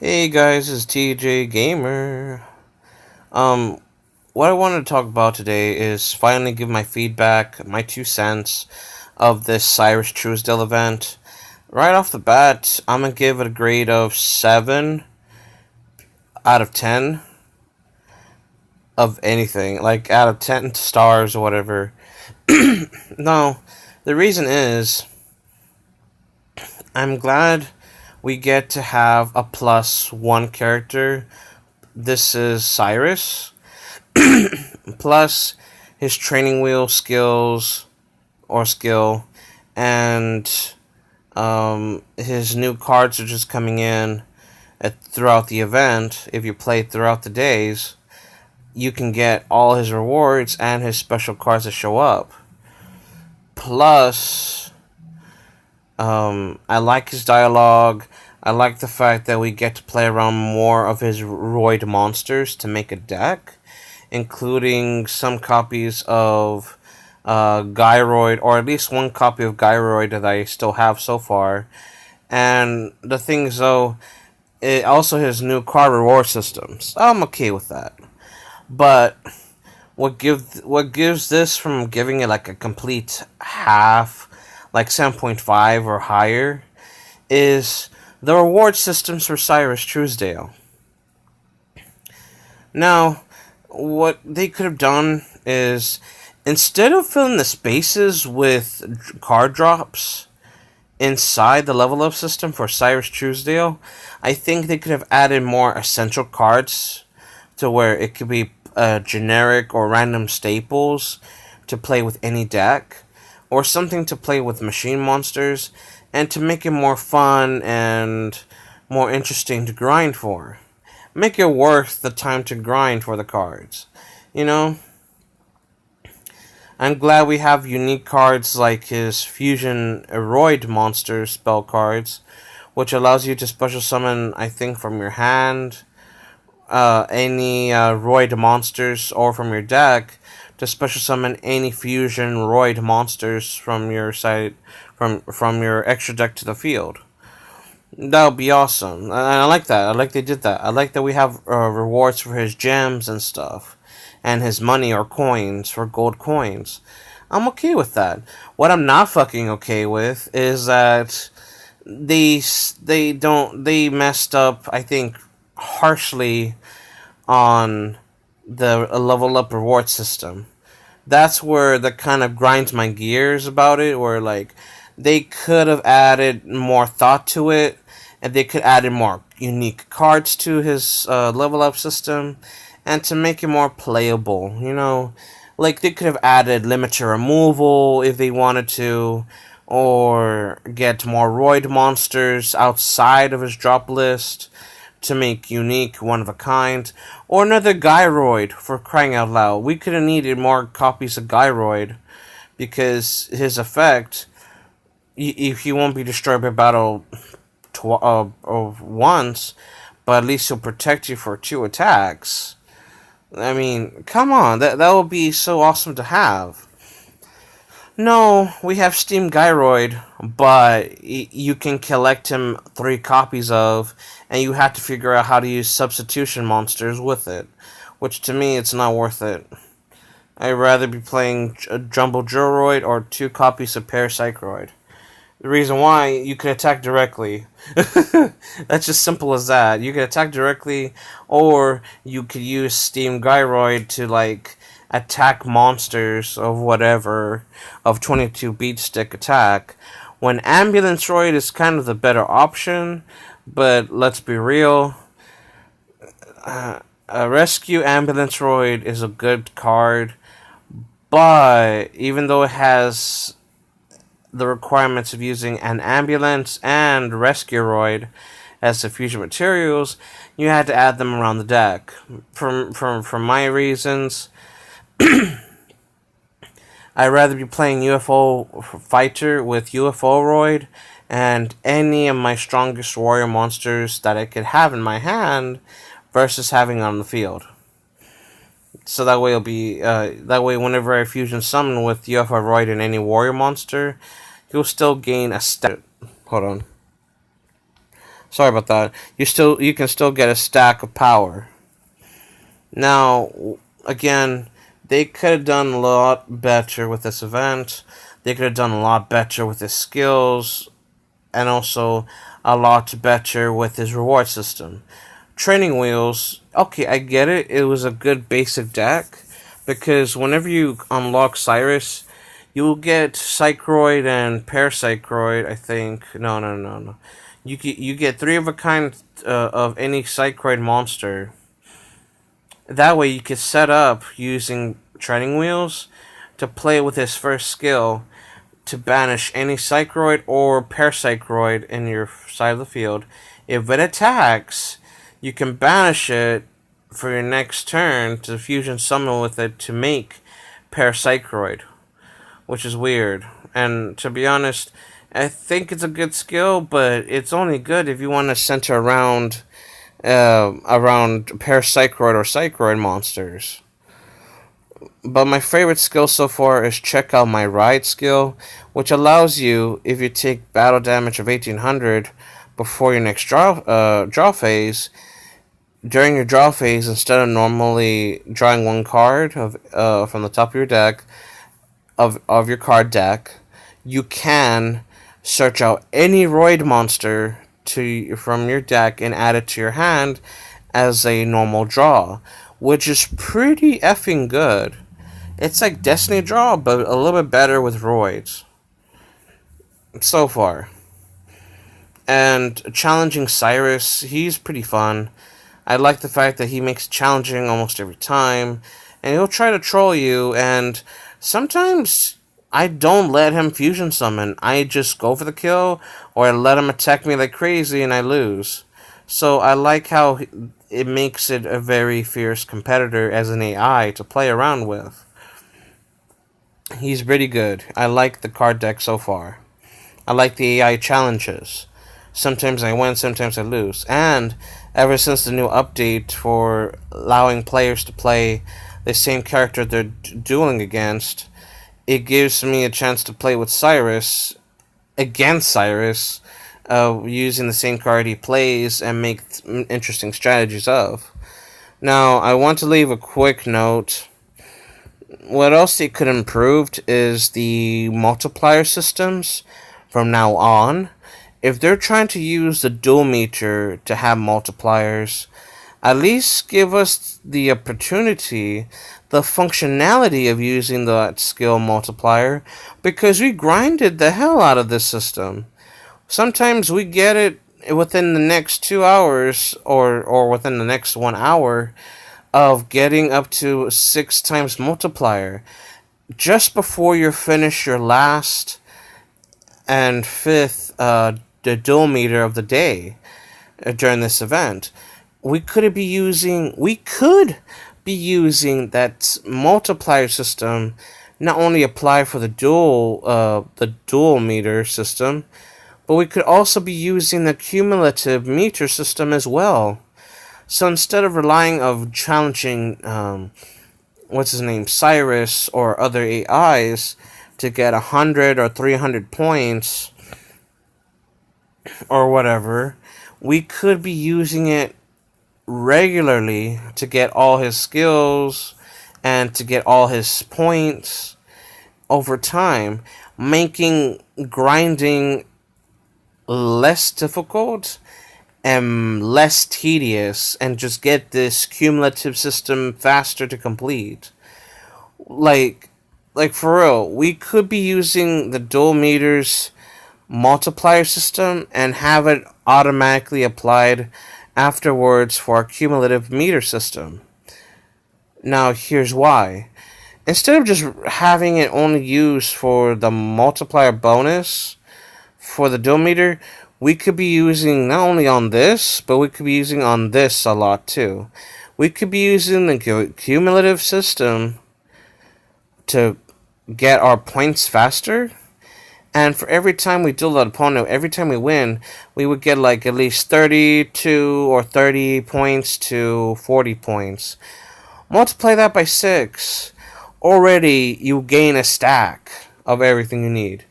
Hey guys, it's TJ Gamer. Um, what I wanted to talk about today is finally give my feedback, my 2 cents of this Cyrus Truesdale event. Right off the bat, I'm gonna give it a grade of 7 out of 10 of anything, like out of 10 stars or whatever. No, the reason is I'm glad we get to have a plus one character. This is Cyrus. Plus his training wheel skills or skill, and his new cards are just coming in throughout the event. If you play throughout the days, you can get all his rewards and his special cards that show up. Plus, I like his dialogue. I like the fact that we get to play around more of his roid monsters to make a deck, including some copies of Gyroid, or at least one copy of Gyroid that I still have so far. And the thing is, though, it also has new card reward systems. I'm okay with that. But what gives this from giving it like a complete half, like 7.5 or higher, is the reward systems for Cyrus Truesdale. Now, what they could have done is, instead of filling the spaces with card drops inside the level up system for Cyrus Truesdale, I think they could have added more essential cards to where it could be generic or random staples to play with any deck, or something to play with machine monsters, and to make it more fun and more interesting to grind for. Make it worth the time to grind for the cards. You know? I'm glad we have unique cards like his Fusion Eroid monster spell cards, which allows you to special summon, I think, from your hand, any Roid monsters, or from your deck to special summon any Fusion Roid monsters from your side, from your extra deck to the field. That would be awesome. And I like that. I like they did that. I like that we have rewards for his gems and stuff, and his money or coins for gold coins. I'm okay with that. What I'm not fucking okay with is that they messed up, I think, harshly on the level up reward system. That's where that kind of grinds my gears about it, where like they could have added more thought to it, and they could added more unique cards to his level up system, and to make it more playable. Like they could have added limiter removal if they wanted to, or get more roid monsters outside of his drop list to make unique, one of a kind, or another Gyroid, for crying out loud. We could have needed more copies of Gyroid, because his effect, if he won't be destroyed by battle once, but at least he'll protect you for 2 attacks. I mean, come on, that would be so awesome to have. No, we have Steam Gyroid, but you can collect him 3 copies of, and you have to figure out how to use substitution monsters with it, which to me, it's not worth it. I'd rather be playing Jumbo Joroid or 2 copies of Parapsychroid. The reason why, you can attack directly. That's just simple as that. You can attack directly, or you could use Steam Gyroid to, like, attack monsters of whatever, of 22 beat stick attack, when Ambulance Roid is kind of the better option, but let's be real, Rescue Ambulance Roid is a good card, but even though it has the requirements of using an ambulance and rescueroid as the fusion materials, you had to add them around the deck. For my reasons, I'd rather be playing UFO Fighter with UFO Roid and any of my strongest warrior monsters that I could have in my hand versus having on the field. So that way whenever I fusion summon with UFO Roid and any warrior monster, you'll still gain a stat. Hold on. Sorry about that. You can still get a stack of power. Now, again, they could have done a lot better with this event. They could have done a lot better with his skills, and also a lot better with his reward system. Training wheels, okay, I get it. It was a good basic deck, because whenever you unlock Syrus, you will get Psychroid and Parapsychroid, I think. No. You get three of a kind of any Psychroid monster. That way you could set up using training wheels to play with his first skill to banish any Psychroid or Parapsychroid in your side of the field. If it attacks, you can banish it for your next turn to fusion summon with it to make Parapsychroid, which is weird. And to be honest, I think it's a good skill, but it's only good if you want to center around Parapsychroid or Psychroid monsters. But my favorite skill so far is check out my ride skill, which allows you, if you take battle damage of 1800 before your next draw phase, during your draw phase, instead of normally drawing one card from the top of your deck, of your card deck, you can search out any Roid monster from your deck and add it to your hand as a normal draw, which is pretty effing good. It's like Destiny Draw, but a little bit better with Roids. So far. And challenging Syrus, he's pretty fun. I like the fact that he makes it challenging almost every time, and he'll try to troll you, and sometimes I don't let him fusion summon. I just go for the kill, or I let him attack me like crazy and I lose. So I like how it makes it a very fierce competitor as an AI to play around with. He's pretty good. I like the card deck so far. I like the AI challenges. Sometimes I win, sometimes I lose. And ever since the new update for allowing players to play the same character they're dueling against, it gives me a chance to play with Syrus, against Syrus, using the same card he plays and make interesting strategies of. Now, I want to leave a quick note. What else they could improve is the multiplier systems from now on. If they're trying to use the duel meter to have multipliers, at least give us the opportunity, the functionality of using that skill multiplier, because we grinded the hell out of this system. Sometimes we get it within the next 2 hours or within the next 1 hour of getting up to 6 times multiplier just before you finish your last and fifth the duel meter of the day during this event. We could be using that multiplier system, not only apply for the dual meter system, but we could also be using the cumulative meter system as well. So instead of relying of challenging Syrus or other AIs to get 100 or 300 points or whatever, we could be using it regularly to get all his skills and to get all his points over time, making grinding less difficult and less tedious, and just get this cumulative system faster to complete. Like for real, we could be using the dual meters multiplier system and have it automatically applied afterwards for our cumulative meter system. Now, here's why. Instead of just having it only used for the multiplier bonus for the dual meter, we could be using not only on this, but we could be using on this a lot too. We could be using the cumulative system to get our points faster. And for every time we duel that opponent, every time we win, we would get like at least 32 or 30 points to 40 points. Multiply that by 6. Already you gain a stack of everything you need.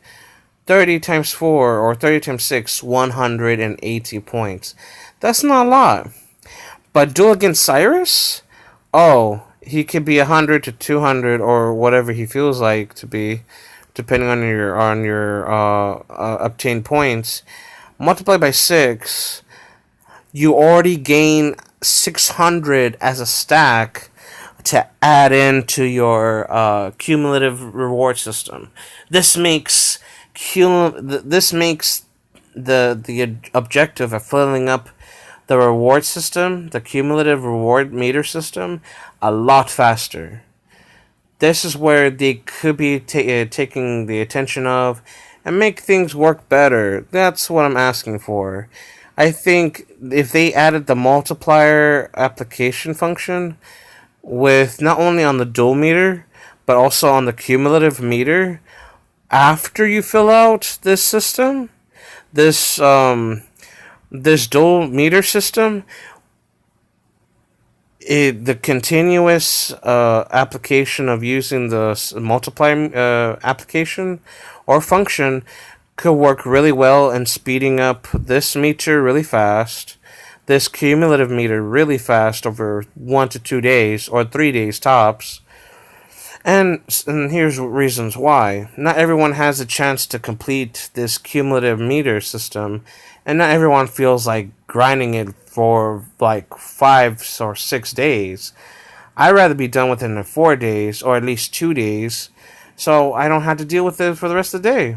30 times 4 or 30 times 6, 180 points. That's not a lot. But duel against Syrus? Oh, he could be 100 to 200 or whatever he feels like to be, depending on your obtained points. Multiply by 6, you already gain 600 as a stack to add into your cumulative reward system. This makes the objective of filling up the reward system, the cumulative reward meter system, a lot faster. This is where they could be taking the attention of and make things work better. That's what I'm asking for. I think if they added the multiplier application function with not only on the dual meter but also on the cumulative meter after you fill out this system, this dual meter system, the continuous application of using the multiplier application or function could work really well in speeding up this meter really fast, this cumulative meter really fast over 1 to 2 days or 3 days tops. And here's reasons why. Not everyone has a chance to complete this cumulative meter system, and not everyone feels like grinding it for like 5 or 6 days. I'd rather be done with it in 4 days, or at least 2 days, so I don't have to deal with it for the rest of the day.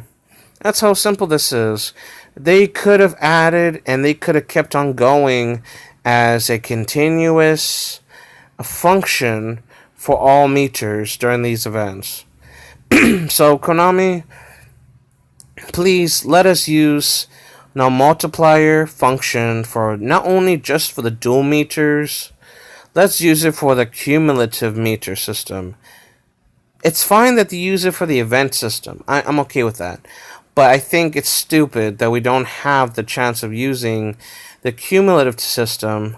That's how simple this is. They could have added, and they could have kept on going as a continuous function for all meters during these events. So Konami, please let us use the multiplier function for not only just for the dual meters, let's use it for the cumulative meter system. It's fine that they use it for the event system. I'm okay with that. But I think it's stupid that we don't have the chance of using the cumulative system,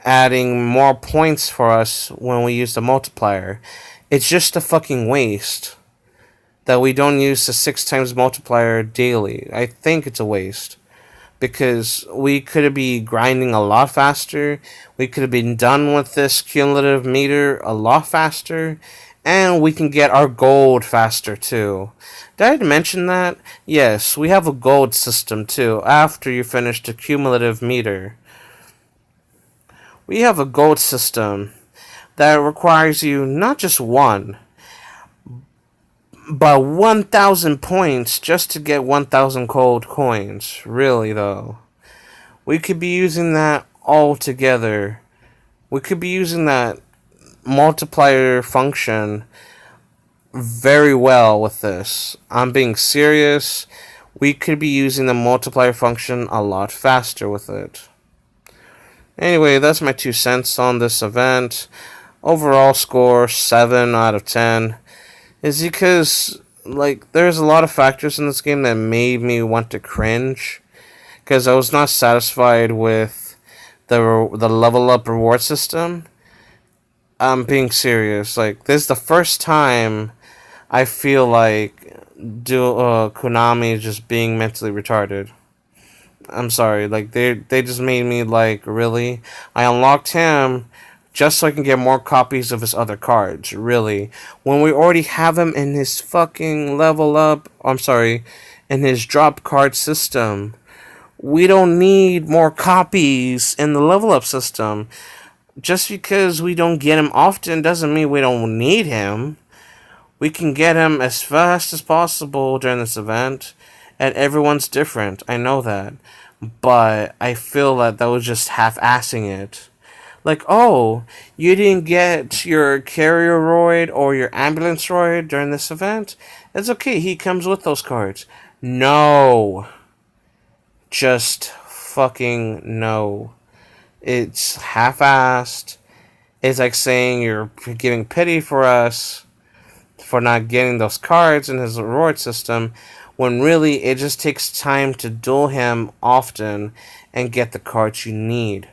adding more points for us when we use the multiplier. It's just a fucking waste that we don't use the 6 times multiplier daily. I think it's a waste. Because we could be grinding a lot faster. We could have been done with this cumulative meter a lot faster. And we can get our gold faster too. Did I mention that? Yes, we have a gold system too after you finish the cumulative meter. We have a gold system that requires you not just one, but 1,000 points just to get 1,000 gold coins. Really though. We could be using that all together. We could be using that multiplier function very well with this. I'm being serious. We could be using the multiplier function a lot faster with it. Anyway, that's my 2 cents on this event. Overall score 7 out of 10 is because there's a lot of factors in this game that made me want to cringe because I was not satisfied with the level up reward system. I'm being serious. This is the first time I feel like Konami is just being mentally retarded. I'm sorry. They just made me really? I unlocked him just so I can get more copies of his other cards. Really. When we already have him in his fucking level up, in his drop card system. We don't need more copies in the level up system. Just because we don't get him often doesn't mean we don't need him. We can get him as fast as possible during this event, and everyone's different. I know that. But I feel that was just half-assing it. Oh, you didn't get your carrier roid or your ambulance roid during this event? It's okay, he comes with those cards. No. Just fucking no. It's half-assed. It's like saying you're giving pity for us for not getting those cards in his reward system, when really it just takes time to duel him often and get the cards you need.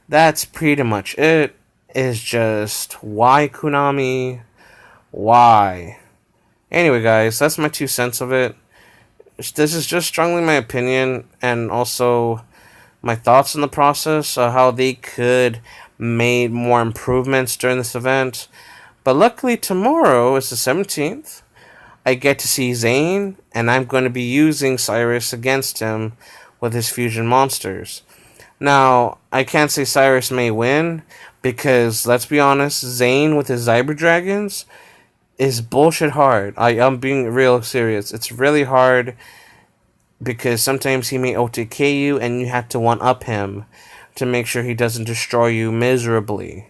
That's pretty much it. It's just, why Konami? Why? Anyway, guys, that's my 2 cents of it. this is just strongly my opinion and also my thoughts on the process, how they could made more improvements during this event. But luckily tomorrow is the 17th. I get to see Zane, and I'm going to be using Syrus against him with his fusion monsters. Now, I can't say Syrus may win, because let's be honest, Zane with his Zyber Dragons is bullshit hard. I'm being real serious. It's really hard because sometimes he may OTK you and you have to one up him to make sure he doesn't destroy you miserably.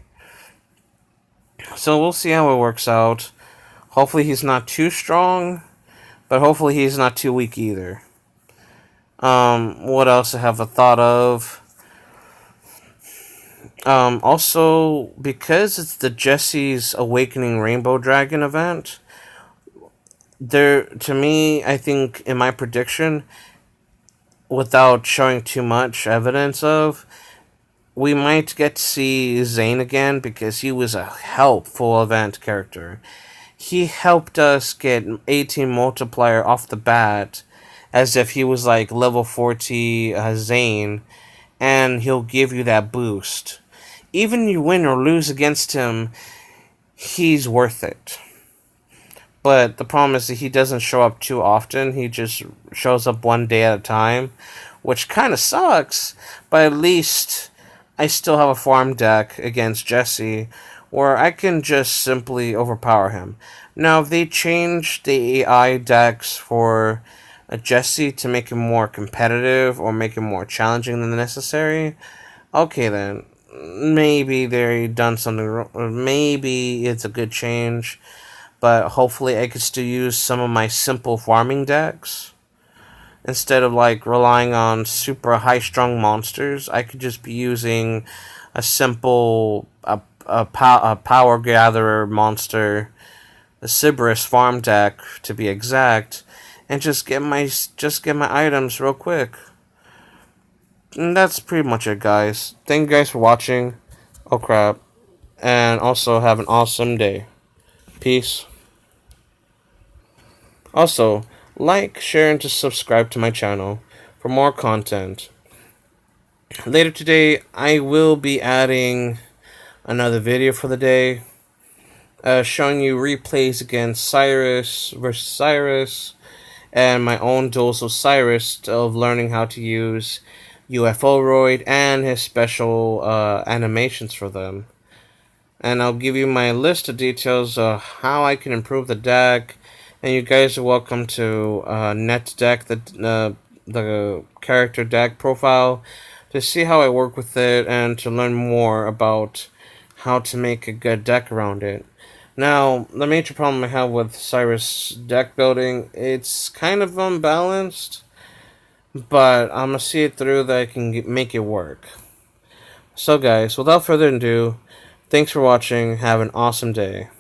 So we'll see how it works out. Hopefully he's not too strong, but hopefully he's not too weak either. What else I have a thought of? Also, because it's the Jesse's Awakening Rainbow Dragon event, to me, I think in my prediction, without showing too much evidence of, we might get to see Zane again because he was a helpful event character. He helped us get 18 multiplier off the bat as if he was like level 40 Zane, and he'll give you that boost. Even you win or lose against him, he's worth it. But the problem is that he doesn't show up too often. He just shows up one day at a time, which kind of sucks, but at least I still have a farm deck against Jesse where I can just simply overpower him. Now, if they change the AI decks for Jesse to make him more competitive or make him more challenging than necessary, okay then. Maybe they done something wrong. Maybe it's a good change. But hopefully I could still use some of my simple farming decks. Instead of like relying on super high-strung monsters, I could just be using a simple a power gatherer monster, a Syrus farm deck to be exact, and just get my items real quick. And that's pretty much it, guys. Thank you guys for watching. Oh crap. And also have an awesome day. Peace. Also, like, share, and just subscribe to my channel for more content. Later today, I will be adding another video for the day, showing you replays against Syrus versus Syrus, and my own duels of Syrus of learning how to use UFO-roid and his special animations for them. And I'll give you my list of details of how I can improve the deck. And you guys are welcome to NetDeck, the character deck profile, to see how I work with it and to learn more about how to make a good deck around it. Now, the major problem I have with Syrus deck building, it's kind of unbalanced, but I'm going to see it through that I can make it work. So guys, without further ado, thanks for watching. Have an awesome day.